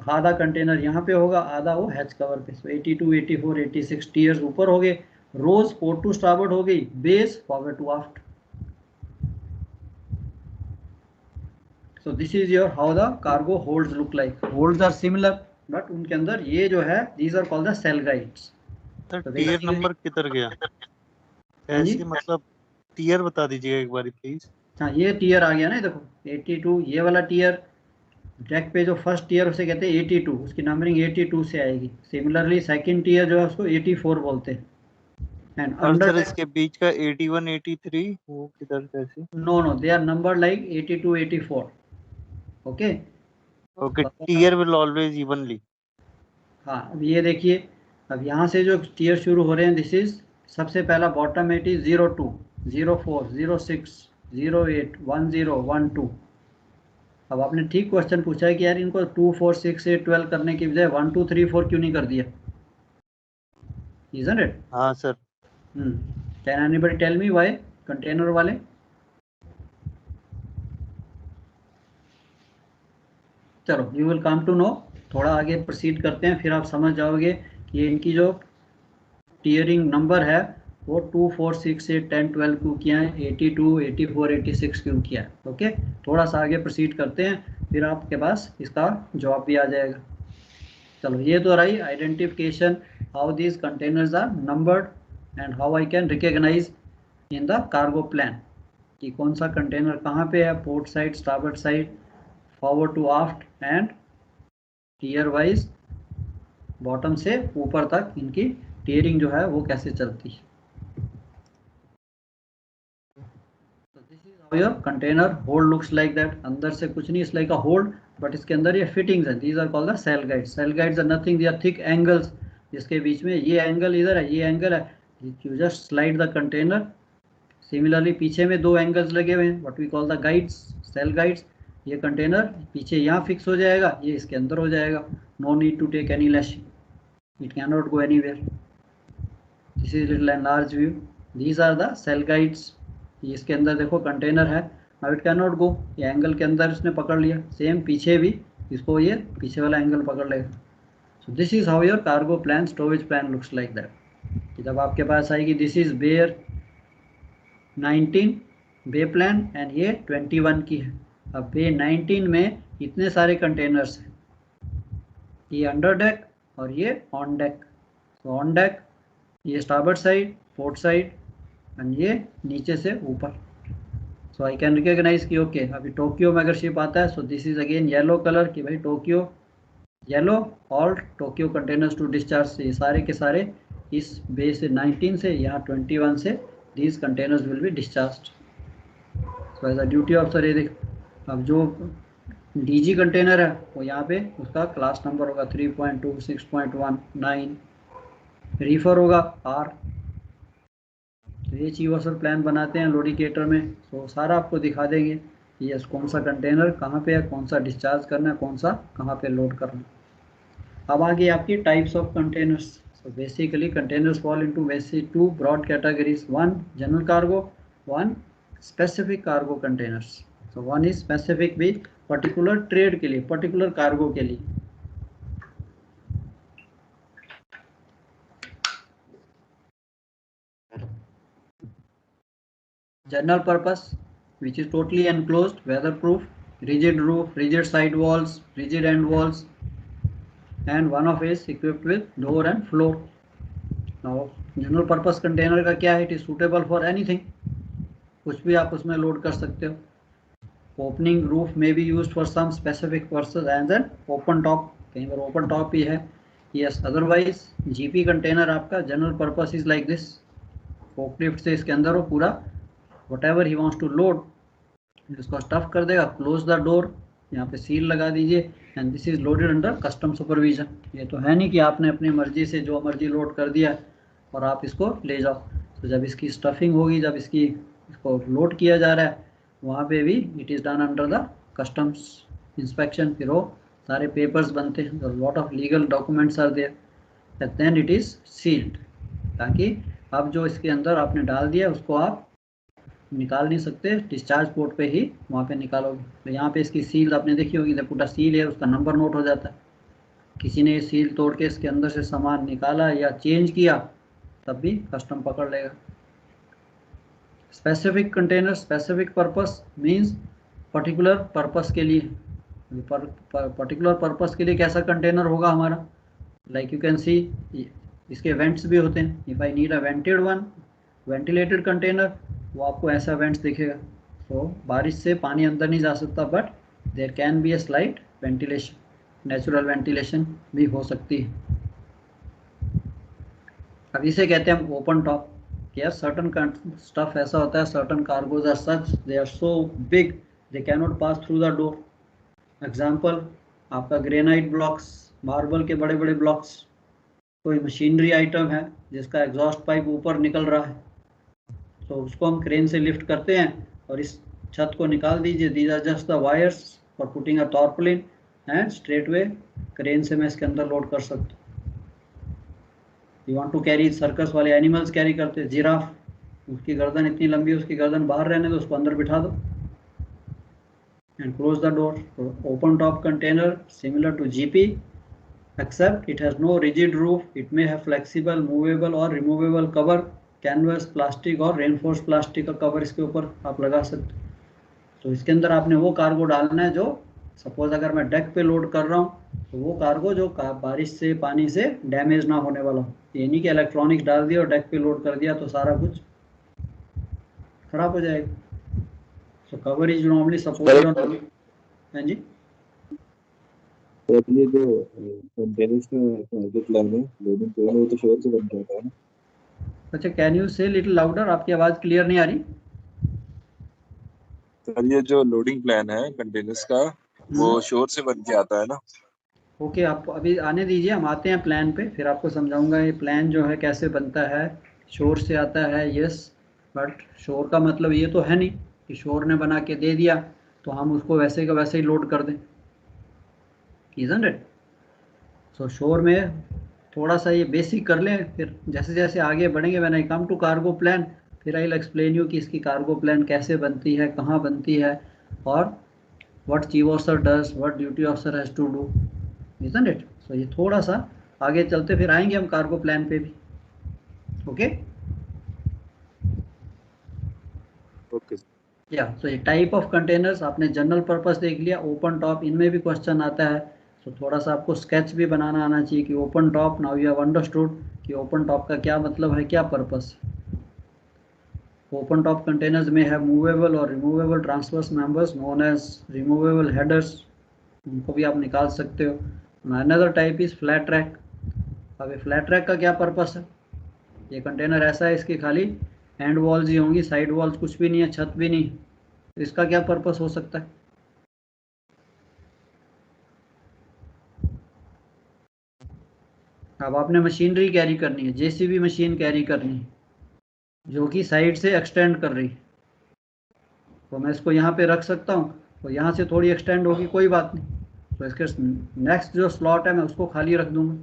आधा कंटेनर यहाँ पे होगा, आधा वो हैच कवर पे। सो 82 84 86 टीयर्स ऊपर हो गए, रोज पोर्ट टू स्टारबोर्ड हो गई, bays forward to aft. So this is your how the cargo holds look like. Holds are similar, but उनके अंदर ये जो है, these are called the cell guides. Sir tier number किधर गया? ऐसे मतलब टियर बता दीजिएगा एक बार प्लीज। हाँ, ये टियर आ गया ना, देखो 82, ये वाला टियर डेक पे जो फर्स्ट टियर उसे कहते हैं 82, उसकी नंबरिंग 82 से आएगी। सिमिलरली सेकंड टियर जो है उसको 84 बोलते हैं। एंड अंडर इसके बीच का 81 83 वो किधर कैसे? No, they are number like 82 84। Okay okay, tier will always evenly. हाँ, अब ये देखिए, अब यहाँ से जो टियर शुरू हो रहे हैं, दिस इज सबसे पहला बॉटम में, इट इज 02 04 06 08 10 12। अब आपने ठीक क्वेश्चन पूछा है कि यार इनको 2 4 6 8 12 करने की बजाय 1 2 3 4 क्यों नहीं कर दिया? Isn't it? हाँ सर। Can anybody tell me why? Container वाले चलो, you will come to know. थोड़ा आगे प्रोसीड करते हैं, फिर आप समझ जाओगे कि इनकी जो टीयरिंग नंबर है वो 2, 4, 6, 8, 10, 12 क्यों किया है, 82, 84, 86 क्यों किया है। ओके, थोड़ा सा आगे प्रोसीड करते हैं, फिर आपके पास इसका जवाब भी आ जाएगा। चलो, ये तो रही identification, how these containers are numbered and how I can recognise in the cargo plan कि कौन सा कंटेनर कहाँ पे है, port side, starboard side, forward to aft and tier wise bottom से ऊपर तक इनकी टीयरिंग जो है वो कैसे चलती है। Your container hold looks like that, अंदर से कुछ नहीं, it's like a hold, but इसके अंदर ये फिटिंग्स हैं, these are called the cell guides. Cell guides are nothing, they are thick angles, जिसके बीच में ये एंगल इधर है, ये एंगल है, you just slide the container. Similarly पीछे में 2 एंगल्स लगे हुए हैं, what we call the guides, cell guides. ये कंटेनर पीछे यहाँ फिक्स हो जाएगा, ये इसके अंदर हो जाएगा, no need to take any lashing, it cannot go anywhere. This is little enlarged view. These are the cell guides. ये इसके अंदर देखो कंटेनर है, now it cannot go, ये एंगल के अंदर इसने पकड़ लिया, सेम पीछे भी इसको ये पीछे वाला एंगल पकड़ लेगा। So this is how your cargo plan, stowage plan looks like that. जब आपके पास आएगी this is bay 19 bay plan and ये 21 की है। अब बे 19 में इतने सारे कंटेनर्स हैं, ये अंडर डेक और ये ऑन डेक। तो ऑन डेक ये starboard side, port side and ये नीचे से ऊपर। सो आई कैन रिकॉग्नाइज कि ओके अभी टोक्यो में अगर शिप आता है, so this is again yellow colour कि भाई Tokyo yellow, all Tokyo containers to discharge. ये सारे के सारे इस बे से 19 से यहाँ 21 से these containers will be discharge. So as a duty officer ये देख, अब जो डीजी कंटेनर है वो यहाँ पे उसका क्लास नंबर होगा 3.2, 6.1, 9, रीफर होगा R। तो ये चीज सर प्लान बनाते हैं लोडिकेटर में, तो सारा आपको दिखा देंगे कि यस कौन सा कंटेनर कहाँ पे है, कौन सा डिस्चार्ज करना है, कौन सा कहाँ पे लोड करना है। अब आगे आपकी types of containers. So basically containers fall into basic 2 broad categories, 1 general cargo, 1 specific cargo containers. So 1 is specific भी पर्टिकुलर ट्रेड के लिए, पर्टिकुलर कार्गो के लिए। General purpose which is totally enclosed, weatherproof, rigid roof, rigid side walls, rigid end walls, and one of is equipped with door and floor. Now general purpose container का क्या है, it is suitable for anything, कुछ भी आप उसमें load कर सकते हो। ओपनिंग रूफ में भी use for some specific purpose as an open top, कहीं पर ओपन टॉप ही है। यस, अदरवाइज जीपी कंटेनर आपका general purpose is like this, forklift से इसके अंदर हो पूरा, whatever he wants to load इसको स्टफ कर देगा, क्लोज द डोर, यहाँ पे सील लगा दीजिए, and this is loaded under custom supervision. ये तो है नहीं कि आपने अपनी मर्जी से जो मर्जी लोड कर दिया और आप इसको ले जाओ। तो जब इसकी स्टफिंग होगी, जब इसको लोड किया जा रहा है, वहाँ पे भी it is done under the customs inspection. फिर वो सारे पेपर्स बनते हैं, lot of legal documents are there, and then it is sealed, ताकि अब जो इसके अंदर आपने डाल दिया उसको आप निकाल नहीं सकते, डिस्चार्ज पोर्ट पे ही वहाँ पे निकालोगे। तो यहाँ पे इसकी सील आपने देखी होगी, जब पूरा सील है उसका नंबर नोट हो जाता है। किसी ने ये सील तोड़ के इसके अंदर से सामान निकाला या चेंज किया, तब भी कस्टम पकड़ लेगा। Specific container, specific purpose means particular purpose के लिए, पर्टिकुलर पर्पस के लिए कैसा कंटेनर होगा हमारा, लाइक यू कैन सी इसके वेंट्स भी होते हैं। If I need a vented one, ventilated container, वो आपको ऐसा वेंट्स दिखेगा। तो बारिश से पानी अंदर नहीं जा सकता, but there can be a slight ventilation, natural ventilation भी हो सकती है। अब इसे कहते हैं हम ओपन टॉप। यार सर्टन स्टफ ऐसा होता है, certain cargoes are such, they are so big they can not pass through the door. Example आपका ग्रेनाइट ब्लॉक्स, मार्बल के बड़े बड़े ब्लॉक्स, कोई मशीनरी आइटम है जिसका एग्जॉस्ट पाइप ऊपर निकल रहा है, तो उसको हम क्रेन से लिफ्ट करते हैं और इस छत को निकाल दीजिए। These are just the wires for putting a tarpaulin, and straight way crane से मैं इसके अंदर लोड कर सकता हूँ। You want to carry, circus वाले एनिमल्स कैरी करते हैं, जिराफ, उसकी गर्दन इतनी लंबी, उसकी गर्दन बाहर रहने दो, उसको अंदर बिठा दो and close the door. Open top container similar to GP, except it has no rigid roof, it may have flexible, movable or removable cover, canvas plastic और रेनफोर्स प्लास्टिक का कवर इसके ऊपर आप लगा सकते हो। तो इसके अंदर आपने वो कार्गो डालना है जो सपोज अगर मैं डेक पे लोड कर रहा हूँ तो वो कार्गो जो बारिश से पानी से डैमेज ना होने वाला हो। ये नहीं कि इलेक्ट्रॉनिक्स डाल दिया और डेक पे लोड कर दिया तो सारा कुछ खराब हो जाएगा। सो cover is normally supported on. हाँ जी, तो ये जो कंटेनर्स का जो प्लान है लोडिंग प्लान वो तो शोर से बन जाता है ना। अच्छा, कैन यू से लिटिल लाउडर, आपकी आवाज़ क्लियर नहीं आ रही। सर ये जो लोडिंग प्लान है कंटेनर्स का वो शोर से बन के आता है ना। ओके, आप अभी आने दीजिए, हम आते हैं प्लान पे, फिर आपको समझाऊंगा ये प्लान जो है कैसे बनता है। शोर से आता है, यस, बट शोर का मतलब ये तो है नहीं कि शोर ने बना के दे दिया तो हम उसको वैसे का वैसे ही लोड कर दें, इजंट इट। सो शोर में थोड़ा सा ये बेसिक कर लें, फिर जैसे जैसे आगे बढ़ेंगे when I come to cargo plan फिर आई विल एक्सप्लेन यू कि इसकी कार्गो प्लान कैसे बनती है, कहाँ बनती है, और what chief officer does, what duty officer has to do, isn't it? So ये थोड़ा सा आगे चलते फिर आएंगे हम कार्गो प्लान पे भी। ओके ओके या सो ये टाइप ऑफ कंटेनर्स आपने जनरल पर्पस देख लिया, ओपन टॉप, इनमें भी क्वेश्चन आता है। तो थोड़ा सा आपको स्केच भी बनाना आना चाहिए कि open top, now you have understood कि ओपन टॉप का क्या मतलब है, क्या पर्पस। ओपन टॉप कंटेनर्स में है मूवेबल और removable transverse members known as removable headers, उनको भी आप निकाल सकते हो। Another type is flat rack. अब ये फ्लैट रैक का क्या पर्पस है, ये कंटेनर ऐसा है इसकी खाली एंड वॉल्स ही होंगी, साइड वॉल्स कुछ भी नहीं है, छत भी नहीं, तो इसका क्या पर्पस हो सकता है। अब आपने मशीनरी कैरी करनी है, जेसीबी मशीन कैरी करनी है जो कि साइड से एक्सटेंड कर रही है, तो मैं इसको यहाँ पे रख सकता हूँ, तो यहाँ से थोड़ी एक्सटेंड होगी, कोई बात नहीं, तो इसके नेक्स्ट जो स्लॉट है मैं उसको खाली रख दूंगा,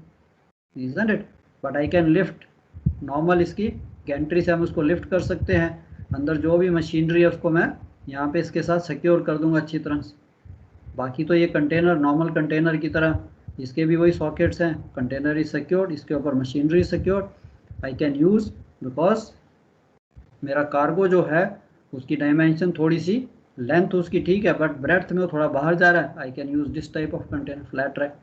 isn't it? But I can lift, normal इसकी गैंट्री से हम उसको लिफ्ट कर सकते हैं, अंदर जो भी मशीनरी है उसको मैं यहाँ पे इसके साथ सिक्योर कर दूंगा अच्छी तरह से। बाकी तो ये कंटेनर नॉर्मल कंटेनर की तरह इसके भी वही सॉकेट्स हैं, कंटेनर इज सिक्योर्ड, इसके ऊपर machinery secured, I can use because मेरा कार्गो जो है उसकी डायमेंशन थोड़ी सी लेंथ उसकी ठीक है बट ब्रेड्थ में वो थोड़ा बाहर जा रहा है, I can use this type of container flat rack.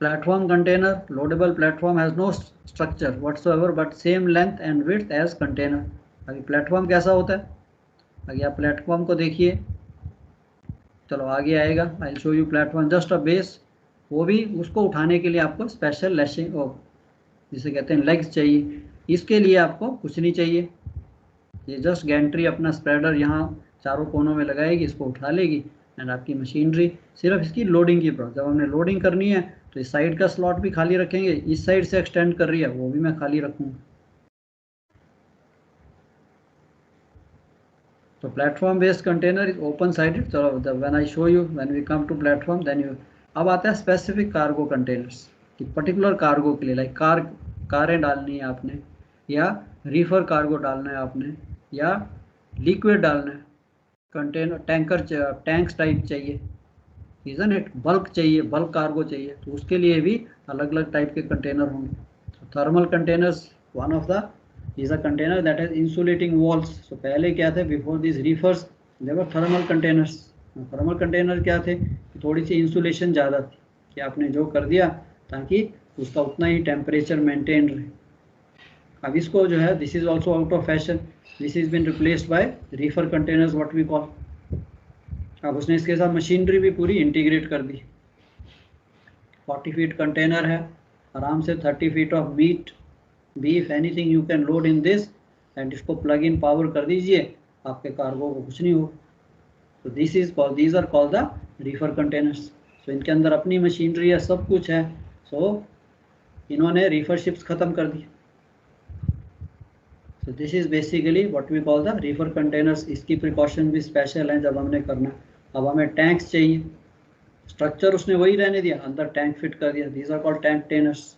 Platform container, loadable platform has no structure whatsoever but same length and width as container। अभी प्लेटफॉर्म कैसा होता है, अगर आप प्लेटफॉर्म को देखिए, चलो आगे आएगा, आई show you platform just a base, वो भी उसको उठाने के लिए आपको स्पेशल लैशिंग जिसे कहते हैं लेग्स चाहिए, इसके लिए आपको कुछ नहीं चाहिए, ये जस्ट गैंट्री अपना स्प्रेडर यहाँ चारों कोनों में लगाएगी, इसको उठा लेगी एंड आपकी मशीनरी सिर्फ इसकी लोडिंग की प्रोसेस, जब हमने लोडिंग करनी है तो इस साइड का स्लॉट भी खाली रखेंगे, इस साइड से एक्सटेंड कर रही है वो भी मैं खाली रखूँगा। तो platform based container is open sided. चलो when I show you when we come to platform then you, अब आता है स्पेसिफिक कार्गो कंटेनर्स कि पर्टिकुलर कार्गो के लिए, लाइक कारें डालनी है आपने, या रीफर कार्गो डालना है आपने, या लिक्विड डालना है, कंटेनर टैंकर टैंक्स टाइप चाहिए, isn't it? बल्क चाहिए, बल्क कार्गो चाहिए, तो उसके लिए भी अलग अलग टाइप के कंटेनर होंगे। Thermal containers one of the is a container that has insulating walls. So पहले क्या थे, before this reefers there were thermal containers. Thermal container क्या थे, थोड़ी सी इंसुलेशन ज़्यादा थी कि आपने जो कर दिया ताकि उसका उतना ही टेम्परेचर मेंटेन रहे। अब इसको जो है this is also out of fashion, this is been replaced by reefer containers what we call. अब उसने इसके साथ मशीनरी भी पूरी इंटीग्रेट कर दी, 40 फीट कंटेनर है, आराम से 30 feet of meat beef anything you can load in this and इसको प्लग इन पावर कर दीजिए, आपके कार्गो को कुछ नहीं हो। तो this is called, these are called the reefer containers. So इनके अंदर अपनी मशीनरी है, सब कुछ है, सो इन्होंने रीफर शिप्स ख़त्म कर दी। So this is basically what we call the reefer containers. इसकी प्रिकॉशन भी स्पेशल हैं जब हमने करना। अब हमें टैंक्स चाहिए, स्ट्रक्चर उसने वही रहने दिया, अंदर टैंक फिट कर दिया, these are called tank tainers.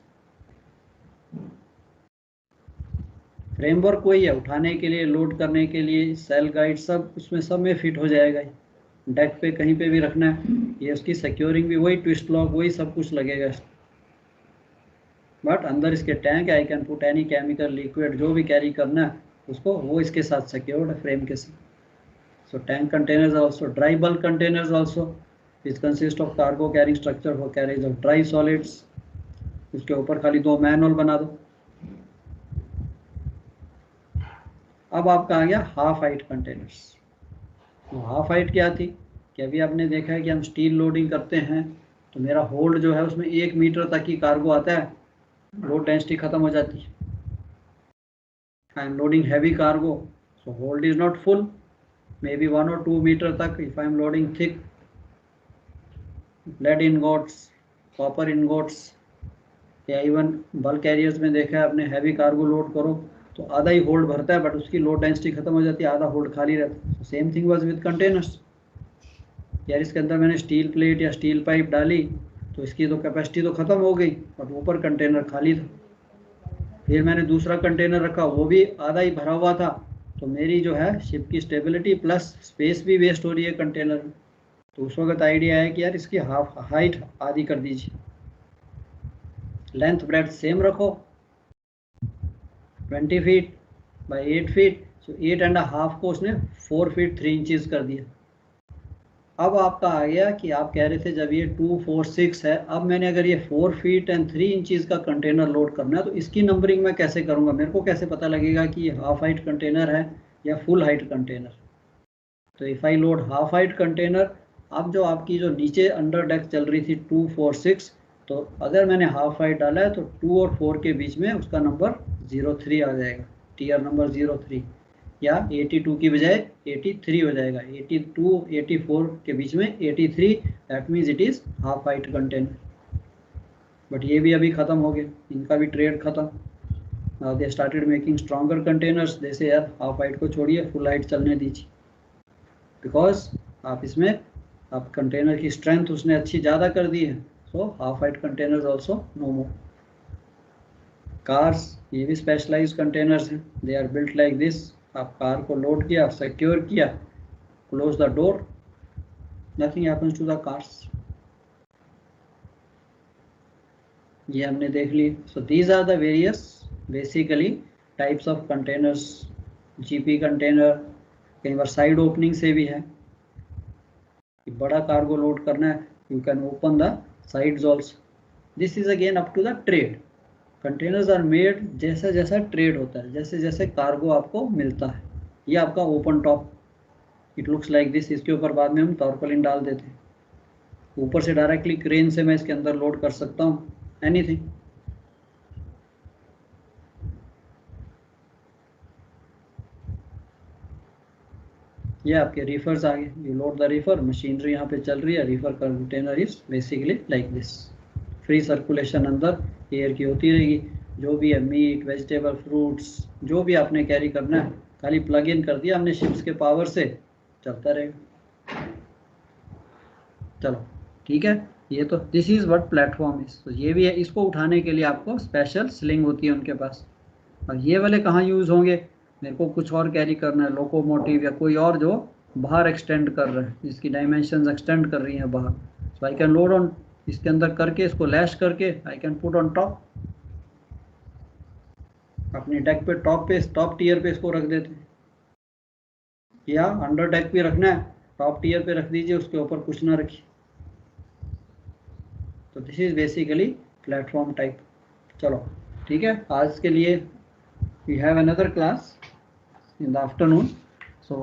Framework वही है, उठाने के लिए, लोड करने के लिए, सेल गाइड सब उसमें सब में फिट हो जाएगा। डेक पे कहीं पे भी रखना है, ये उसकी सिक्योरिंग भी वही, ट्विस्ट लॉक वही सब कुछ लगेगा। बट अंदर इसके tank, I can put any chemical liquid, जो भी कैरी करना है उसको, वो इसके साथ सिक्योर्ड है फ्रेम के साथ। So tank containers also dry bulk containers also which consist of cargo carrying structure for carriage of dry solids. उसके ऊपर खाली 2 मैनुअल बना दो। अब आपका आ गया हाफ हाइट कंटेनर्स। तो हाफ हाइट क्या थी कि अभी आपने देखा है कि हम स्टील लोडिंग करते हैं तो मेरा होल्ड जो है उसमें 1 मीटर तक ही कार्गो आता है, लोड डेंसिटी खत्म हो जाती है। I am loading heavy cargo, so hold is not full, maybe 1 और 2 मीटर तक। If I am loading thick lead ingots, copper ingots, या इवन बल्क कैरियर्स में देखा है आपने, हैवी कार्गो लोड करो तो आधा ही होल्ड भरता है बट उसकी लोड डेंसिटी खत्म हो जाती है, आधा होल्ड खाली रहता है। Same thing was with containers. यार इसके अंदर मैंने स्टील प्लेट या स्टील पाइप डाली तो इसकी तो कैपेसिटी तो खत्म हो गई बट ऊपर कंटेनर खाली था। फिर मैंने दूसरा कंटेनर रखा, वो भी आधा ही भरा हुआ था, तो मेरी जो है शिप की स्टेबिलिटी प्लस स्पेस भी वेस्ट हो रही है कंटेनर में। तो उस वक्त आइडिया है कि यार इसकी हाफ हाइट आधी कर दीजिए, लेंथ ब्रेथ सेम रखो, 20 फीट बाई 8 फीट, सो 8.5 को उसने 4 फीट 3 इंचेस कर दिया। अब आपका आ गया कि आप कह रहे थे जब ये 246 है, अब मैंने अगर ये 4 फीट एंड 3 इंचेस का कंटेनर लोड करना है तो इसकी नंबरिंग मैं कैसे करूंगा, मेरे को कैसे पता लगेगा कि ये हाफ हाइट कंटेनर है या फुल हाइट कंटेनर। तो if I load half height container, अब जो आपकी जो नीचे अंडर डेक चल रही थी 246, तो अगर मैंने हाफ हाइट डाला है तो 2 और 4 के बीच में उसका नंबर 03 आ जाएगा, टीयर नंबर 03, या 82 की बजाय 83 हो जाएगा, 82 84 के बीच में 83, that means it is half height container. But ये भी अभी खत्म हो गया, इनका भी ट्रेड खत्म। Now they started making stronger containers, जैसे यार हाफ हाइट को छोड़िए फुल हाइट चलने दीजिए, बिकॉज आप इसमें आप कंटेनर की स्ट्रेंथ उसने अच्छी ज़्यादा कर दी है। So half height containers also no more. Cars, ये भी स्पेशलाइज्ड कंटेनर्स हैं, they are built like this. आप कार को लोड किया, सिक्योर किया, close the door, nothing happens to the cars. ये हमने देख ली। So these are the various basically types of containers. GP container कई बार साइड ओपनिंग से भी है, कि बड़ा कार्गो लोड करना है, you can open the sides also. This is again up to the trade. Containers are made जैसा जैसा ट्रेड होता है, जैसे जैसे कार्गो आपको मिलता है। ये आपका open top, it looks like this. इसके ऊपर बाद में हम टारपोलिन डाल देते हैं, ऊपर से डायरेक्टली क्रेन से मैं इसके अंदर लोड कर सकता हूँ एनीथिंग। ये आपके रीफर्स आ गए, you load the Reifer, machinery यहाँ पे चल रही है, Reifer container is basically like this. Free circulation अंदर एयर की होती रहेगी, जो भी है मीट वेजिटेबल फ्रूट्स जो भी आपने कैरी करना है, खाली प्लग इन कर दिया हमने शिप्स के पावर से, चलता रहेगा। चलो ठीक है, ये तो this is what platform is. तो ये भी है, इसको उठाने के लिए आपको स्पेशल स्लिंग होती है उनके पास। और ये वाले कहाँ यूज़ होंगे, मेरे को कुछ और कैरी करना है, लोकोमोटिव या कोई और जो बाहर एक्सटेंड कर रहा है, जिसकी डायमेंशंस एक्सटेंड कर रही हैं बाहर, सो आई कैन लोड ऑन, इसके अंदर करके इसको लैश करके I can put on top, अपने डेक पे टॉप टीयर पे इसको रख देते हैं, या अंडर डेक पे रखना है टॉप टीयर पे रख दीजिए, उसके ऊपर कुछ ना रखिए। तो this is basically platform type. चलो ठीक है, आज के लिए we have another class in the afternoon, so